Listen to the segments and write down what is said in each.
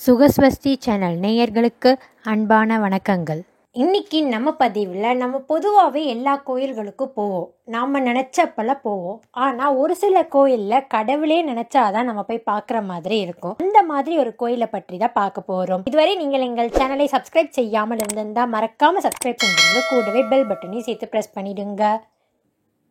சுகஸ்வஸ்தி channel நேயர்களுக்கு அன்பான வணக்கங்கள். இன்னைக்கு நம்ம பதிவில் நம்ம பொதுவாகவே எல்லா கோயில்களுக்கும் போவோம். நாம் நினச்சப்பெல்லாம் போவோம். ஆனால் ஒரு சில கோயிலில் கடவுளே நினச்சாதான் நம்ம போய் பார்க்குற மாதிரி இருக்கும். அந்த மாதிரி ஒரு கோயிலை பற்றி தான் பார்க்க போகிறோம். இதுவரை நீங்கள் எங்கள் சேனலை சப்ஸ்கிரைப் செய்யாமல் இருந்திருந்தால் மறக்காமல் சப்ஸ்கிரைப் பண்ணிடுங்க. கூடவே பெல் பட்டனையும் சேர்த்து ப்ரெஸ் பண்ணிடுங்க.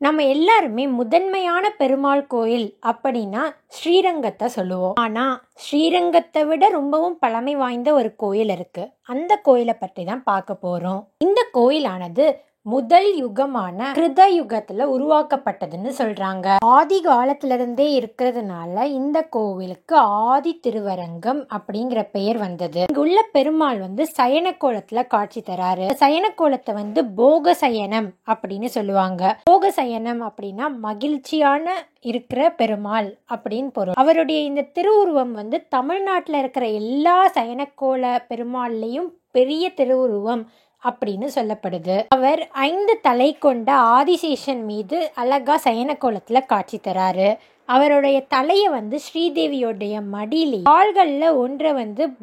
நம்ம எல்லாருமே முதன்மையான பெருமாள் கோயில் அப்படின்னா ஸ்ரீரங்கத்தை சொல்லுவோம். ஆனால் ஸ்ரீரங்கத்தை விட ரொம்பவும் பழமை வாய்ந்த ஒரு கோயில் இருக்கு. அந்த கோயிலை பற்றி தான் பார்க்க போறோம். இந்த கோயிலானது முதல் யுகமான கிருத யுகத்துல உருவாக்கப்பட்டதுன்னு சொல்றாங்க. ஆதி காலத்துல இருந்தே இருக்கிறதுனால இந்த கோவிலுக்கு ஆதி திருவரங்கம் அப்படிங்கிற பெயர் வந்தது. இங்க உள்ள பெருமாள் சயன கோலத்துல காட்சி தராரு. சயன கோலத்தை போக சயனம் அப்படின்னு சொல்லுவாங்க. போக சயனம் அப்படின்னா மகிழ்ச்சியான இருக்கிற பெருமாள் அப்படின்னு பொருள். அவருடைய இந்த திருவுருவம் தமிழ்நாட்டுல இருக்கிற எல்லா சயனக்கோல பெருமாள்லையும் பெரிய திருவுருவம் அப்படின்னு சொல்லப்படுது. அவர் 5 தலை கொண்ட ஆதிசேஷன் மீது அழகா சயன கோலத்துல காட்சி தராரு. அவருடைய தலையை ஸ்ரீதேவியோடைய மடியிலே கால்கள்ல ஒன்றை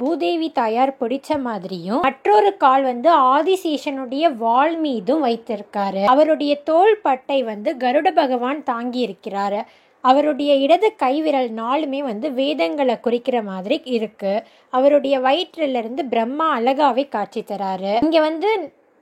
பூதேவி தாயார் பிடிச்ச மாதிரியும் மற்றொரு கால் ஆதிசேஷனுடைய வாள் மீதும் வைத்திருக்காரு. அவருடைய தோள் பட்டை கருட பகவான் தாங்கி இருக்கிறாரு. அவருடைய இடது கைவிரல் 4மே வேதங்களை குறிக்கிற மாதிரி இருக்கு. அவருடைய வயிற்றிலிருந்து பிரம்மா அழகாவே காட்சி தராரு. இங்க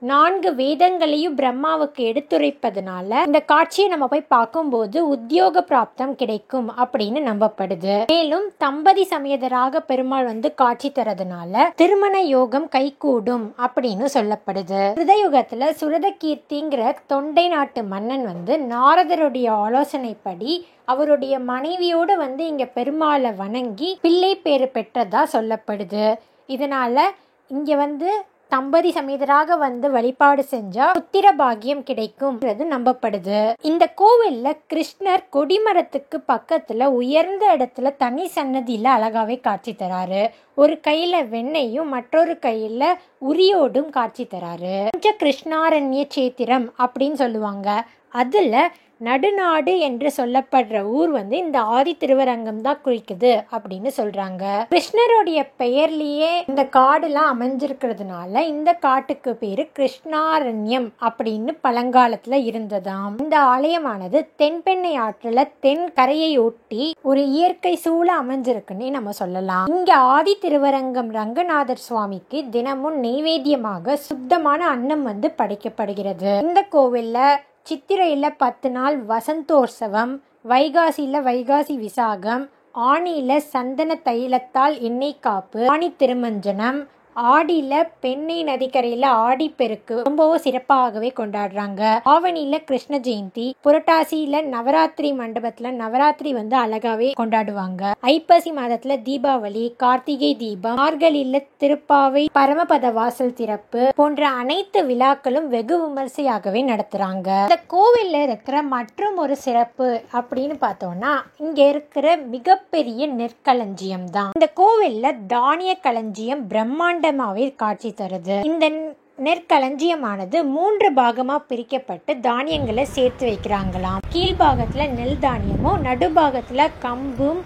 4 வேதங்களையும் பிரம்மாவுக்கு எடுத்துரைப்பதனால இந்த காட்சியை நம்ம போய் பார்க்கும்போது உத்தியோக பிராப்தம் கிடைக்கும் அப்படின்னு நம்பப்படுது. மேலும் தம்பதி சமேதராக பெருமாள் காட்சி தரதுனால திருமண யோகம் கைகூடும் அப்படின்னு சொல்லப்படுது. கிருதயுகத்துல சுரத கீர்த்திங்கிற தொண்டை நாட்டு மன்னன் நாரதருடைய ஆலோசனைப்படி அவருடைய மனைவியோடு இங்க பெருமாளை வணங்கி பிள்ளை பேரு பெற்றதா சொல்லப்படுது. இதனால இங்க தம்பதி சமேதராக வழிபாடு செஞ்சா புத்திர பாக்கியம் கிடைக்கும் நம்பப்படுது. இந்த கோவில்ல கிருஷ்ணர் கொடிமரத்துக்கு பக்கத்துல உயர்ந்த இடத்துல தனி சன்னதியில அழகாவே காட்சி தராரு. ஒரு கையில வெண்ணையும் மற்றொரு கையில உரியோடும் காட்சி தராரு. கிருஷ்ணாரண்ய சேத்திரம் அப்படின்னு சொல்லுவாங்க. அதுல நடுநாடு என்று சொல்லப்படுற ஊர் இந்த ஆதி திருவரங்கம் தான் குறிக்குது அப்படின்னு சொல்றாங்க. கிருஷ்ணருடைய பெயர்லயே இந்த காடுலாம் அமைஞ்சிருக்கிறதுனால இந்த காட்டுக்கு பேரு கிருஷ்ணாரண்யம் அப்படின்னு பழங்காலத்துல இருந்ததாம். இந்த ஆலயமானது தென்பெண்ணை ஆற்றுல தென் கரையை ஒட்டி ஒரு இயற்கை சூழ அமைஞ்சிருக்குன்னு நம்ம சொல்லலாம். இங்க ஆதி திருவரங்கம் ரங்கநாதர் சுவாமிக்கு தினமும் நெய்வேத்தியமாக சுத்தமான அன்னம் படைக்கப்படுகிறது. இந்த கோவில்ல சித்திரையில 10 நாள் வசந்தோற்சவம், வைகாசியில வைகாசி விசாகம், ஆணியில சந்தன தைலத்தால் எண்ணெய் காப்பு, ஆணி திருமஞ்சனம், ஆடியில பெண்ணை நதிக்கரையில ஆடி பெருக்கு ரொம்பவும் சிறப்பாகவே கொண்டாடுறாங்க. ஆவணியில கிருஷ்ண ஜெயந்தி, புரட்டாசியில நவராத்திரி மண்டபத்துல நவராத்திரி அழகாவே கொண்டாடுவாங்க. ஐப்பசி மாதத்துல தீபாவளி, கார்த்திகை தீபம், மார்கழியில திருப்பாவை, பரமபத வாசல் திறப்பு போன்ற அனைத்து விழாக்களும் வெகு விமர்சையாகவே நடத்துறாங்க. இந்த கோவில்ல இருக்கிற மற்றும் ஒரு சிறப்பு அப்படின்னு பார்த்தோம்னா இங்க இருக்கிற மிகப்பெரிய நெற்களஞ்சியம் தான். இந்த கோவில்ல தானிய களஞ்சியம் பிரம்மாண்ட காட்சி தருது. இந்த நெற்களஞ்சியமானது 3 பாகமா பிரிக்கப்பட்டு தானியங்களை சேர்த்து வைக்கிறாங்களாம். கீழ்பாகத்துல நெல் தானியமும், நடுபாகத்துல கம்பும்,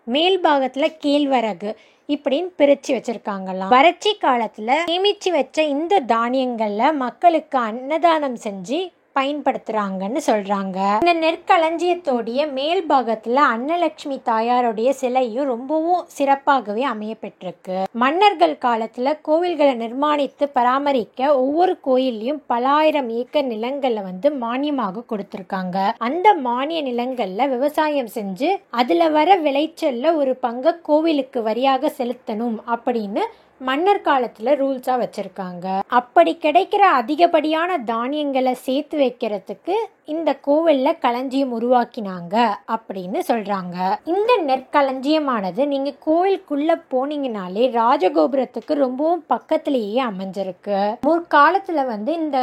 மேல் பாகத்துல கேழ்வரகு இப்படின்னு பிரிச்சு வச்சிருக்காங்களாம். வறட்சி காலத்துல சேமிச்சு வச்ச இந்த தானியங்கள்ல மக்களுக்கு அன்னதானம் செஞ்சு பயன்படுத்துறாங்கன்னு சொல்றாங்க. இந்த நெற்களஞ்சியத்தோடைய மேல் பாகத்துல அன்னலட்சுமி தாயாருடைய சிலையும் ரொம்பவும் சிறப்பாகவே அமைய பெற்றிருக்கு. மன்னர்கள் காலத்துல கோவில்களை நிர்மாணித்து பராமரிக்க ஒவ்வொரு கோயிலையும் பல ஆயிரம் ஏக்கர் நிலங்களை மானியமாக கொடுத்திருக்காங்க. அந்த மானிய நிலங்கள்ல விவசாயம் செஞ்சு அதுல வர விளைச்சல்ல ஒரு பங்கு கோவிலுக்கு வரியாக செலுத்தணும் அப்படின்னு மன்னர் காலத்துல ரூல்ஸா வச்சிருக்காங்க. அப்படி கிடைக்கிற அதிகப்படியான தானியங்களை சேர்த்து வைக்கிறதுக்கு இந்த கோவில்ல களஞ்சியம் உருவாக்கினாங்க அப்படின்னு சொல்றாங்க. இந்த நெற்களஞ்சியமானது நீங்க கோவிலுக்குள்ள போனீங்கனாலே ராஜகோபுரத்துக்கு ரொம்பவும் பக்கத்திலேயே அமைஞ்சிருக்கு. முற்காலத்துல இந்த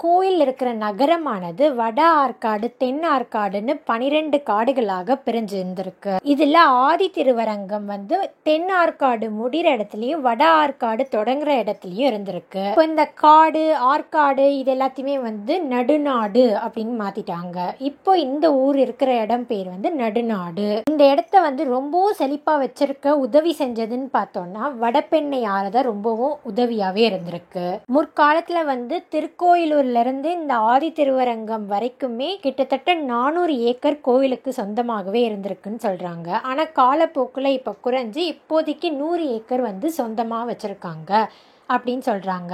கோயில் இருக்கிற நகரமானது வட ஆற்காடு தென் ஆற்காடுன்னு 12 காடுகளாக பிரிஞ்சு இருந்திருக்கு. இதுல ஆதி திருவரங்கம் வந்து தென் ஆற்காடு முடிகிற இடத்துலயும் வட ஆற்காடு தொடங்குற இடத்துலயும் இருந்திருக்கு. இப்போ இந்த காடு ஆற்காடு இது எல்லாத்தையுமே வந்து நடுநாடு அப்படின்னு மாத்திட்டாங்க. இப்போ இந்த ஊர் இருக்கிற இடம் பேர் வந்து நடுநாடு. இந்த இடத்த வந்து ரொம்பவும் செழிப்பா வச்சிருக்க உதவி செஞ்சதுன்னு பார்த்தோம்னா வடபெண்ணை ஆறுதான் ரொம்பவும் உதவியாவே இருந்திருக்கு. முற்காலத்துல வந்து திருக்கோயிலூர்ல இருந்து இந்த ஆதி திருவரங்கம் வரைக்குமே கிட்டத்தட்ட 400 ஏக்கர் கோவிலுக்கு சொந்தமாகவே இருந்திருக்குன்னு சொல்றாங்க. ஆனா காலப்போக்குல இப்ப குறைஞ்சு இப்போதைக்கு 100 ஏக்கர் வந்து சொந்தமா வச்சிருக்காங்க அப்படின்னு சொல்றாங்க.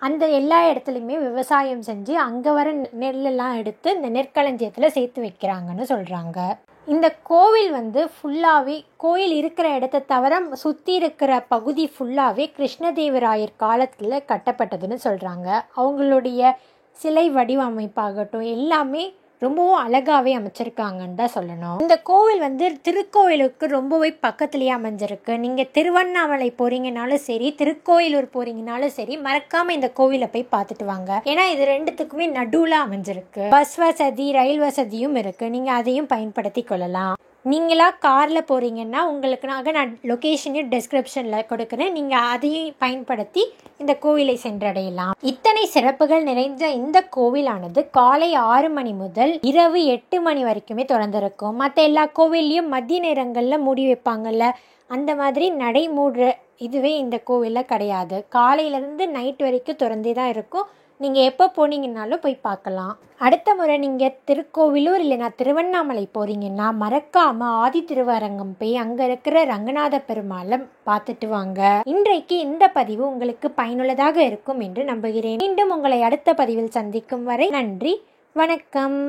அந்த எல்லா இடத்துலையுமே விவசாயம் செஞ்சு அங்க வர நெல்லெல்லாம் எடுத்து இந்த நெற்களஞ்சியத்துல சேர்த்து வைக்கிறாங்கன்னு சொல்றாங்க. இந்த கோவில் வந்து ஃபுல்லாகவே கோயில் இருக்கிற இடத்த தவிர சுற்றி இருக்கிற பகுதி ஃபுல்லாகவே கிருஷ்ணதேவராயர் காலத்தில் கட்டப்பட்டதுன்னு சொல்கிறாங்க. அவங்களுடைய சிலை வடிவமைப்பாகட்டும் எல்லாமே ரொம்பவும் அழகாகவே அமைச்சிருக்காங்கன்னு தான் சொல்லணும். இந்த கோவில் வந்து திருக்கோயிலுக்கு ரொம்பவே பக்கத்துலேயே அமைஞ்சிருக்கு. நீங்கள் திருவண்ணாமலை போகிறீங்கனாலும் சரி திருக்கோயிலூர் போகிறீங்கனாலும் சரி மறக்காமல் இந்த கோவிலை போய் பார்த்துட்டு வாங்க. ஏன்னா இது ரெண்டுத்துக்குமே நடுவில் அமைஞ்சிருக்கு. பஸ் வசதி ரயில் வசதியும் இருக்குது. நீங்கள் அதையும் பயன்படுத்தி கொள்ளலாம். நீங்களா காரில் போகிறீங்கன்னா உங்களுக்கு நான் லொக்கேஷனையும் டிஸ்கிரிப்ஷனில் கொடுக்குறேன். நீங்கள் அதையும் பயன்படுத்தி இந்த கோவிலை சென்றடையலாம். இத்தனை சிறப்புகள் நிறைந்த இந்த கோவிலானது காலை 6 மணி முதல் இரவு 8 மணி வரைக்குமே திறந்திருக்கும். மற்ற எல்லா கோவில்லையும் மதிய நேரங்களில் மூடி வைப்பாங்கல்ல, அந்த மாதிரி நடை மூடுற இதுவே இந்த கோவிலில் கிடையாது. காலையிலேருந்து நைட் வரைக்கும் திறந்தே தான் இருக்கும். நீங்கள் எப்போ போனீங்கன்னாலும் போய் பார்க்கலாம். அடுத்த முறை நீங்கள் திருக்கோவிலூர் இல்லைனா திருவண்ணாமலை போகிறீங்கன்னா மறக்காமல் ஆதி திருவரங்கம் போய் அங்கே இருக்கிற ரங்கநாத பெருமாளை பார்த்துட்டு வாங்க. இன்றைக்கு இந்த பதிவு உங்களுக்கு பயனுள்ளதாக இருக்கும் என்று நம்புகிறேன். மீண்டும் உங்களை அடுத்த பதிவில் சந்திக்கும் வரை நன்றி, வணக்கம்.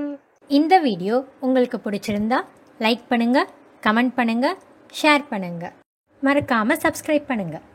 இந்த வீடியோ உங்களுக்கு பிடிச்சிருந்தா லைக் பண்ணுங்கள், கமெண்ட் பண்ணுங்கள், ஷேர் பண்ணுங்கள், மறக்காமல் சப்ஸ்கிரைப் பண்ணுங்கள்.